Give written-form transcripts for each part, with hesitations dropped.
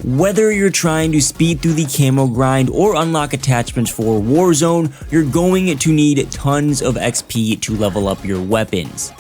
Whether you're trying to speed through the camo grind or unlock attachments for Warzone, you're going to need tons of XP to level up your weapons.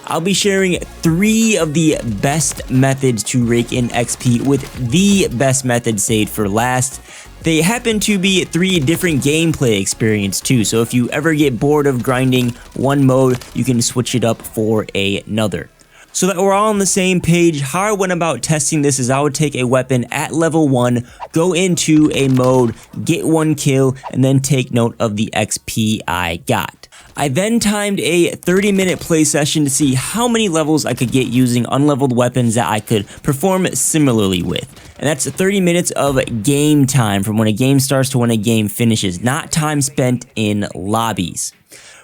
I'll be sharing 3 of the best methods to rake in XP, with the best method saved for last. They happen to be 3 different gameplay experiences too, so if you ever get bored of grinding one mode, you can switch it up for another. So that we're all on the same page, how I went about testing this is I would take a weapon at level 1, go into a mode, get 1 kill, and then take note of the XP I got. I then timed a 30-minute play session to see how many levels I could get using unleveled weapons that I could perform similarly with. And that's 30 minutes of game time from when a game starts to when a game finishes, not time spent in lobbies.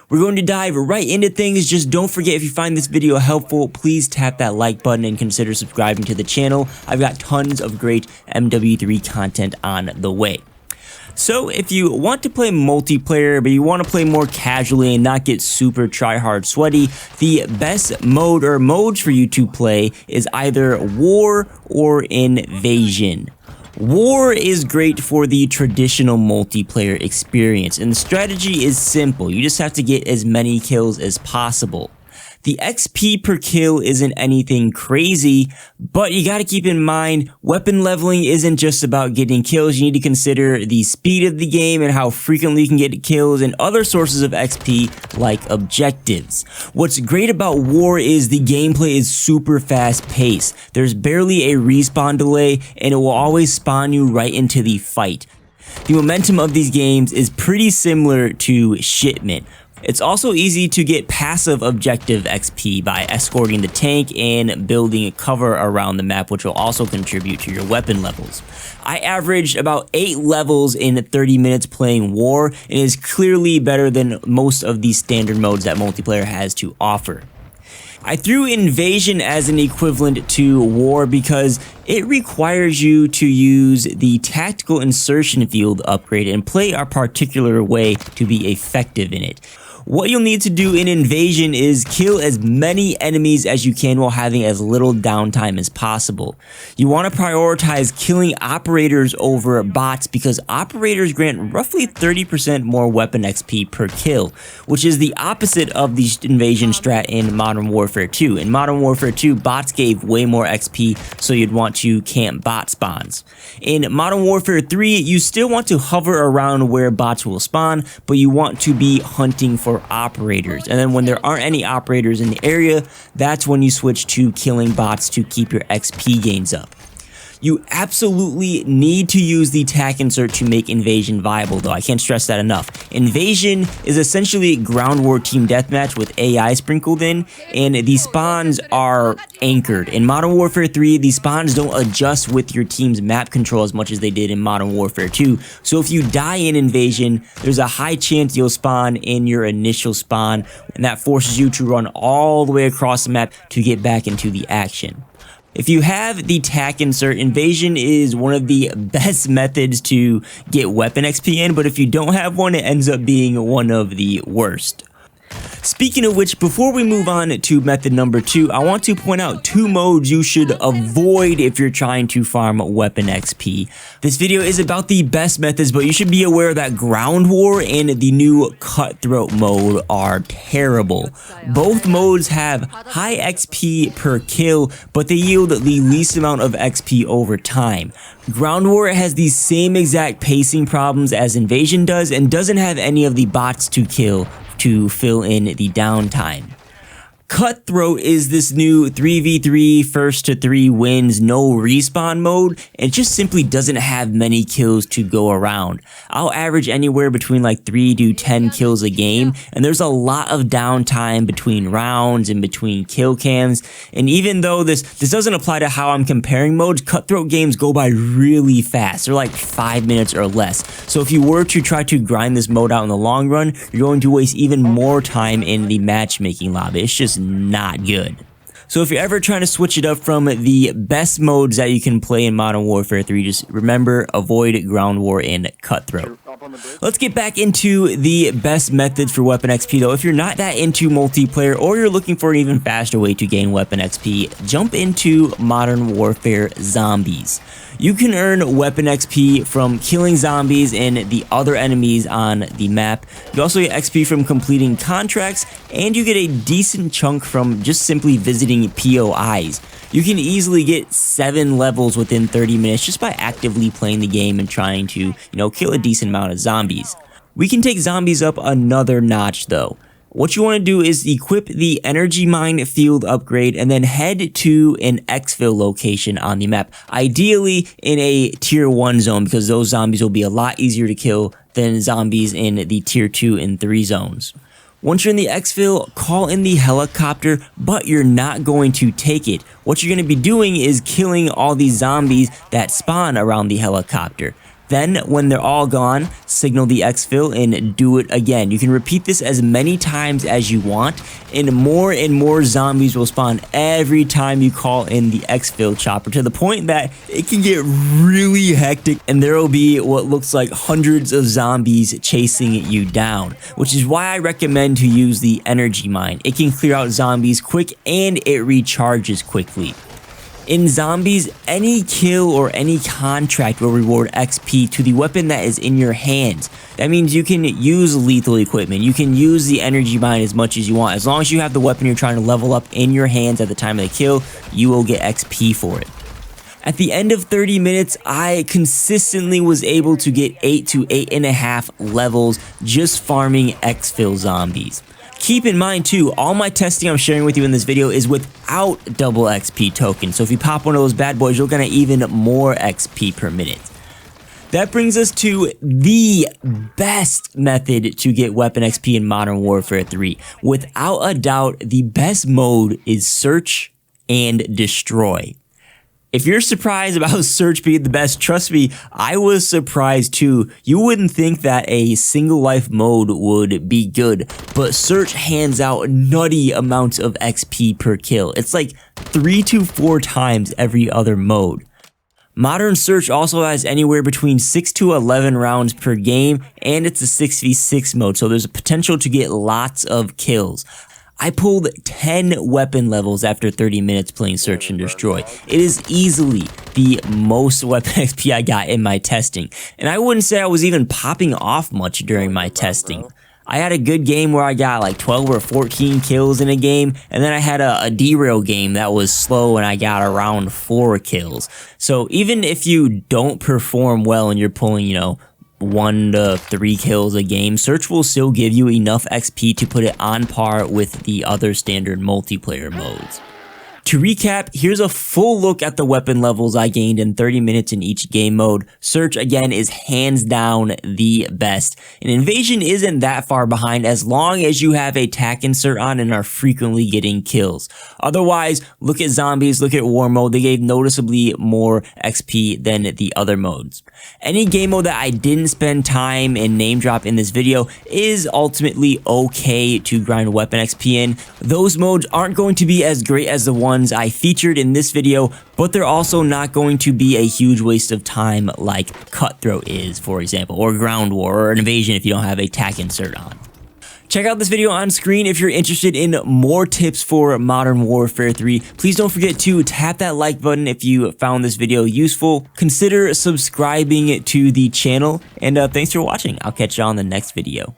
We're going to dive right into things. Just don't forget, if you find this video helpful, please tap that like button and consider subscribing to the channel. I've got tons of great MW3 content on the way. So if you want to play multiplayer, but you want to play more casually and not get super try-hard sweaty, the best mode or modes for you to play is either War or Invasion. War is great for the traditional multiplayer experience, and the strategy is simple. You just have to get as many kills as possible. The XP per kill isn't anything crazy, but you gotta keep in mind, weapon leveling isn't just about getting kills. You need to consider the speed of the game and how frequently you can get kills and other sources of XP like objectives. What's great about War is the gameplay is super fast paced. There's barely a respawn delay, and it will always spawn you right into the fight. The momentum of these games is pretty similar to Shipment. It's also easy to get passive objective XP by escorting the tank and building cover around the map, which will also contribute to your weapon levels. I averaged about 8 levels in 30 minutes playing War, and is clearly better than most of the standard modes that multiplayer has to offer. I threw Invasion as an equivalent to War because it requires you to use the tactical insertion field upgrade and play a particular way to be effective in it. What you'll need to do in Invasion is kill as many enemies as you can while having as little downtime as possible. You want to prioritize killing operators over bots because operators grant roughly 30% more weapon XP per kill, which is the opposite of the Invasion strat in Modern Warfare 2. In Modern Warfare 2, bots gave way more XP, so you'd want to camp bot spawns. In Modern Warfare 3, you still want to hover around where bots will spawn, but you want to be hunting for operators, and then when there aren't any operators in the area, that's when you switch to killing bots to keep your XP gains up. You absolutely need to use the tac insert to make Invasion viable, though. I can't stress that enough. Invasion is essentially ground war team deathmatch with AI sprinkled in, and the spawns are anchored. In Modern Warfare 3, the spawns don't adjust with your team's map control as much as they did in Modern Warfare 2. So if you die in Invasion, there's a high chance you'll spawn in your initial spawn, and that forces you to run all the way across the map to get back into the action. If you have the tac insert, Invasion is one of the best methods to get weapon XP in, but if you don't have one, it ends up being one of the worst. Speaking of which, before we move on to method number 2, I want to point out 2 modes you should avoid if you're trying to farm weapon XP. This video is about the best methods, but you should be aware that Ground War and the new Cutthroat mode are terrible. Both modes have high XP per kill, but they yield the least amount of XP over time. Ground War has the same exact pacing problems as Invasion does and doesn't have any of the bots to kill to fill in the downtime. Cutthroat is this new 3v3 first to 3 wins no respawn mode, and just simply doesn't have many kills to go around. I'll average anywhere between like 3 to 10 kills a game, and there's a lot of downtime between rounds and between kill cams. And even though this doesn't apply to how I'm comparing modes, Cutthroat games go by really fast. They're like 5 minutes or less. So if you were to try to grind this mode out in the long run, you're going to waste even more time in the matchmaking lobby. It's just not good. So if you're ever trying to switch it up from the best modes that you can play in Modern Warfare 3, just remember, avoid Ground War and Cutthroat. Let's get back into the best methods for weapon XP though. If you're not that into multiplayer or you're looking for an even faster way to gain weapon XP, jump into Modern Warfare Zombies. You can earn weapon XP from killing zombies and the other enemies on the map. You also get XP from completing contracts, and you get a decent chunk from just simply visiting POIs. You can easily get 7 levels within 30 minutes just by actively playing the game and trying to, kill a decent amount of zombies. We can take zombies up another notch though. What you want to do is equip the energy mine field upgrade and then head to an exfil location on the map. Ideally in a tier 1 zone, because those zombies will be a lot easier to kill than zombies in the tier 2 and 3 zones. Once you're in the exfil, call in the helicopter, but you're not going to take it. What you're going to be doing is killing all these zombies that spawn around the helicopter. Then, when they're all gone, signal the exfil and do it again. You can repeat this as many times as you want, and more zombies will spawn every time you call in the exfil chopper, to the point that it can get really hectic, and there will be what looks like hundreds of zombies chasing you down, which is why I recommend to use the energy mine. It can clear out zombies quick, and it recharges quickly. In zombies, any kill or any contract will reward XP to the weapon that is in your hands. That means you can use lethal equipment, you can use the energy mine as much as you want. As long as you have the weapon you're trying to level up in your hands at the time of the kill, you will get XP for it. At the end of 30 minutes, I consistently was able to get 8 to 8.5 levels just farming exfil zombies. Keep in mind too, all my testing I'm sharing with you in this video is without double XP tokens. So if you pop one of those bad boys, you'll get even more XP per minute. That brings us to the best method to get weapon XP in Modern Warfare 3. Without a doubt, the best mode is Search and Destroy. If you're surprised about Search being the best, trust me, I was surprised too. You wouldn't think that a single life mode would be good, but Search hands out nutty amounts of XP per kill. It's like 3 to 4 times every other mode. Modern Search also has anywhere between 6 to 11 rounds per game, and it's a 6v6 mode, so there's a potential to get lots of kills. I pulled 10 weapon levels after 30 minutes playing Search and Destroy. It is easily the most weapon XP I got in my testing, and I wouldn't say I was even popping off much during my testing. I had a good game where I got like 12 or 14 kills in a game, and then I had a derail game that was slow and I got around 4 kills. So even if you don't perform well and you're pulling, 1 to 3 kills a game, Search will still give you enough XP to put it on par with the other standard multiplayer modes. To recap, here's a full look at the weapon levels I gained in 30 minutes in each game mode. Search, again, is hands down the best. And Invasion isn't that far behind as long as you have a tac insert on and are frequently getting kills. Otherwise, look at Zombies, look at War Mode, they gave noticeably more XP than the other modes. Any game mode that I didn't spend time and name drop in this video is ultimately okay to grind weapon XP in. Those modes aren't going to be as great as the ones I featured in this video, but they're also not going to be a huge waste of time like Cutthroat is, for example, or Ground War, or Invasion if you don't have a tac insert on. Check out this video on screen if you're interested in more tips for Modern Warfare 3. Please don't forget to tap that like button if you found this video useful. Consider subscribing to the channel, and thanks for watching. I'll catch you on the next video.